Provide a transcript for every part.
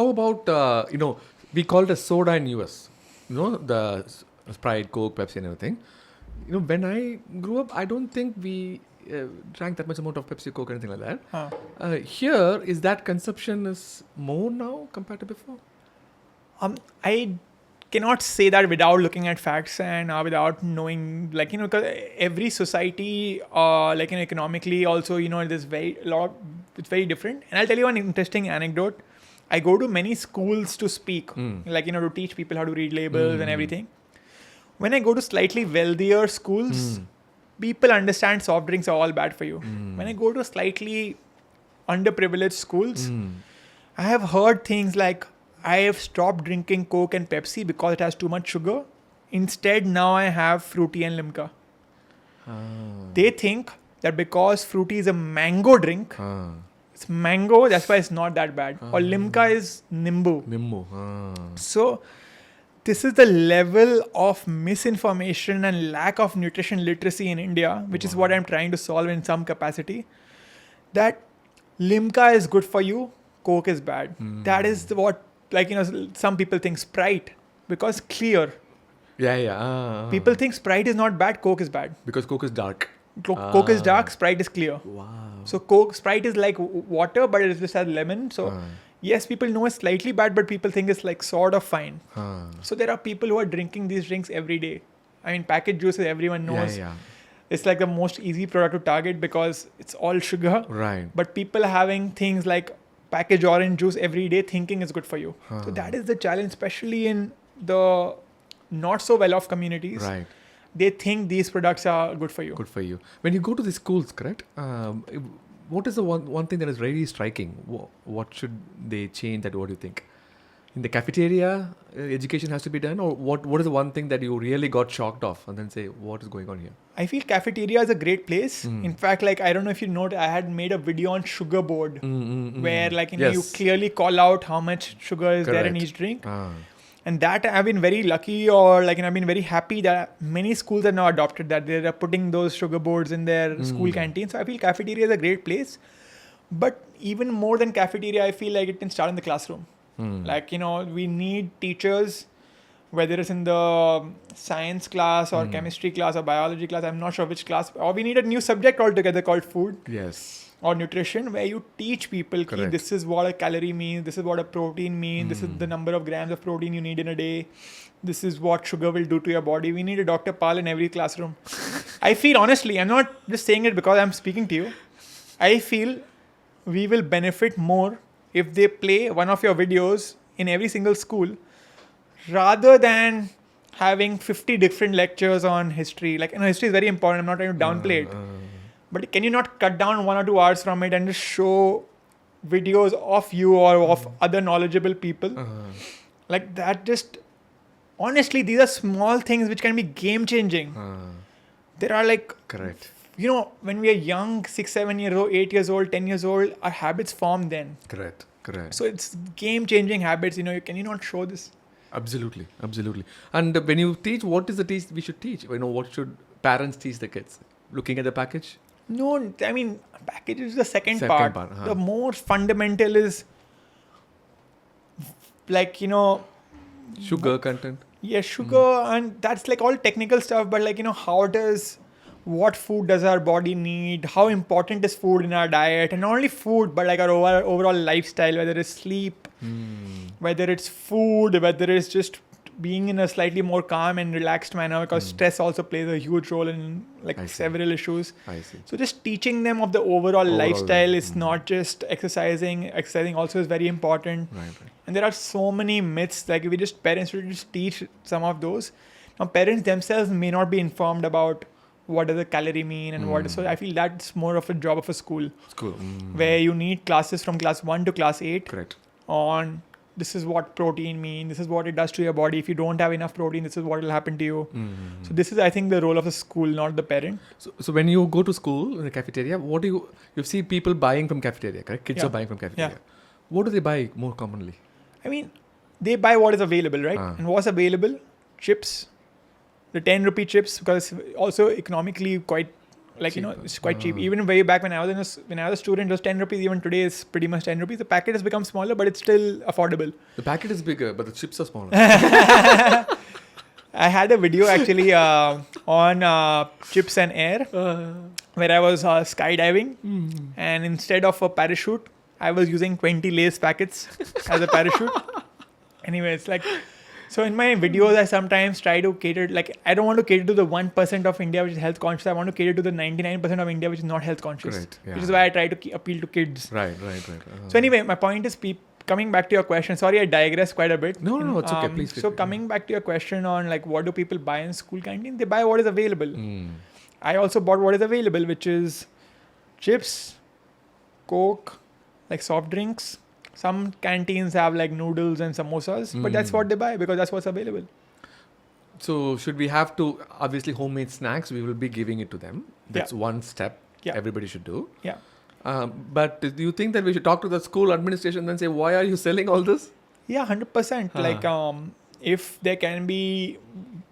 How about, we call it a soda in US. The Sprite, Coke, Pepsi and everything. When I grew up, I don't think we drank that much amount of Pepsi, Coke, anything like that. Here, is that consumption is more now compared to before? I cannot say that without looking at facts and without knowing, because every society, economically also, there's it's very different. And I'll tell you one interesting anecdote. I go to many schools to speak, to teach people how to read labels and everything. When I go to slightly wealthier schools, people understand soft drinks are all bad for you. When I go to slightly underprivileged schools, I have heard things like, I have stopped drinking Coke and Pepsi because it has too much sugar. Instead, now I have Fruity and Limca. They think that because Fruity is a mango drink, it's mango, that's why it's not that bad. Or Limca is Nimbu. So, this is the level of misinformation and lack of nutrition literacy in India, which is what I'm trying to solve in some capacity. That Limca is good for you, Coke is bad. That is what, some people think Sprite, because clear. People think Sprite is not bad, Coke is bad. Because Coke is dark. Coke is dark, Sprite is clear. Wow. So Sprite is like water, but it just has lemon. So yes, people know it's slightly bad, but people think it's like sort of fine. So there are people who are drinking these drinks every day. I mean, packaged juices, everyone knows. It's like the most easy product to target because it's all sugar. Right. But people are having things like packaged orange juice every day thinking it's good for you. So that is the challenge, especially in the not so well-off communities. Right. They think these products are good for you. Good for you. When you go to the schools, correct? What is the one thing that is really striking? What should they change? What do you think? In the cafeteria, education has to be done? Or what is the one thing that you really got shocked of and then say, what is going on here? I feel cafeteria is a great place. In fact, I don't know if you know, I had made a video on sugar board where you clearly call out how much sugar is there in each drink. And that I've been very lucky I've been very happy that many schools have now adopted that. They're putting those sugar boards in their school canteen. So I feel cafeteria is a great place. But even more than cafeteria, I feel like it can start in the classroom. We need teachers, whether it's in the science class or chemistry class or biology class, I'm not sure which class, or we need a new subject altogether called food. Yes. Or nutrition, where you teach people this is what a calorie means, this is what a protein means, this is the number of grams of protein you need in a day, this is what sugar will do to your body. We need a Dr. Pal in every classroom. I feel, honestly, I'm not just saying it because I'm speaking to you. I feel we will benefit more if they play one of your videos in every single school rather than having 50 different lectures on history. History is very important. I'm not trying to downplay it. But can you not cut down 1 or 2 hours from it and just show videos of you or of other knowledgeable people? Honestly, these are small things which can be game changing. There are Correct. When we are young, 6, 7 years old, 8 years old, 10 years old, our habits form then. Correct. So it's game changing habits. Can you not show this? Absolutely. And when you teach, what is the teach we should teach? What should parents teach the kids? Looking at the package? No, I mean, package is the second part. The more fundamental is sugar content. Yeah, sugar and that's all technical stuff. But what food does our body need? How important is food in our diet? And not only food, but our overall lifestyle, whether it's sleep, whether it's food, whether it's just being in a slightly more calm and relaxed manner, because stress also plays a huge role in several issues. I see. So just teaching them of the overall lifestyle is not just exercising. Exercising also is very important. Right. And there are so many myths. Parents should just teach some of those. Now, parents themselves may not be informed about what does a calorie mean and so I feel that's more of a job of a school. Where you need classes from class 1 to class 8. Correct. On this is what protein means, this is what it does to your body. If you don't have enough protein, this is what will happen to you. So this is, I think, the role of the school, not the parent. So when you go to school in the cafeteria, what do you see people buying from cafeteria, correct? Kids are buying from cafeteria. What do they buy more commonly? I mean, they buy what is available, right? And what's available? Chips. The 10 rupee chips, because it's also economically quite like Cheaper. it's quite cheap. Even way back when I was a student, it was 10 rupees. Even today, it's pretty much 10 rupees. The packet has become smaller, but it's still affordable. The packet is bigger, but the chips are smaller. I had a video actually on chips and air where I was skydiving, and instead of a parachute, I was using 20 Lay's packets as a parachute. Anyway, it's like, so in my videos, I sometimes try to cater, like, I don't want to cater to the 1% of India which is health conscious. I want to cater to the 99% of India which is not health conscious. Correct, yeah. Which is why I try to appeal to kids. Right. So anyway, my point is, coming back to your question, sorry, I digress quite a bit. No, it's okay. Please. So coming back to your question on like what do people buy in school canteen? They buy what is available. I also bought what is available, which is chips, Coke, like soft drinks. Some canteens have like noodles and samosas, but that's what they buy because that's what's available. So should we have to, obviously homemade snacks, we will be giving it to them. That's one step everybody should do. Yeah. But do you think that we should talk to the school administration and say, why are you selling all this? Yeah, 100%. Like if there can be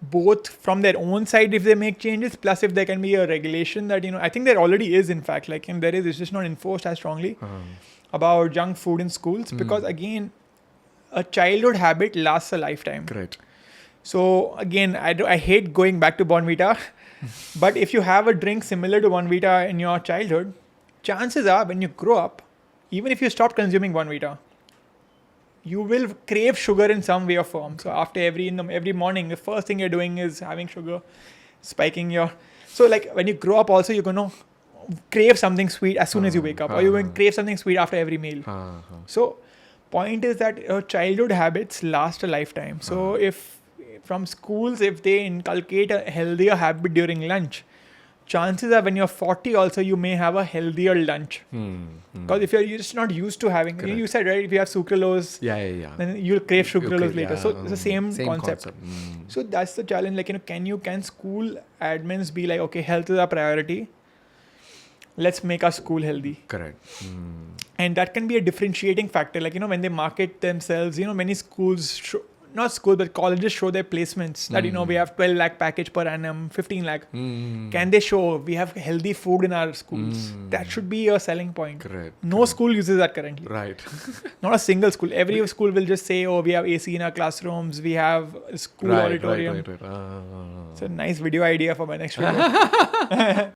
both from their own side if they make changes, plus if there can be a regulation that, I think there already is, in fact, like, and there is, it's just not enforced as strongly about junk food in schools because again, a childhood habit lasts a lifetime. Correct. So again, I hate going back to Bonvita, but if you have a drink similar to Bonvita in your childhood, chances are when you grow up, even if you stop consuming Bonvita, you will crave sugar in some way or form. So after every morning, the first thing you're doing is having sugar, spiking your. So like when you grow up, also you're gonna crave something sweet as soon as you wake up, or you're going to crave something sweet after every meal. So point is that your childhood habits last a lifetime. So if from schools, if they inculcate a healthier habit during lunch, chances are when you're 40 also you may have a healthier lunch. Because if you're just not used to having, you said, right, if you have sucralose, then you'll crave sucralose later. So it's the same concept. So that's the challenge. Like, can school admins be like, okay, health is our priority. Let's make our school healthy. Correct. And that can be a differentiating factor. Like, when they market themselves, many schools, not schools, but colleges show their placements that, we have 12 lakh package per annum, 15 lakh. Can they show we have healthy food in our schools? That should be a selling point. Correct. No school uses that currently. Right. Not a single school. Every school will just say, oh, we have AC in our classrooms. We have a school auditorium. Right. It's a nice video idea for my next video.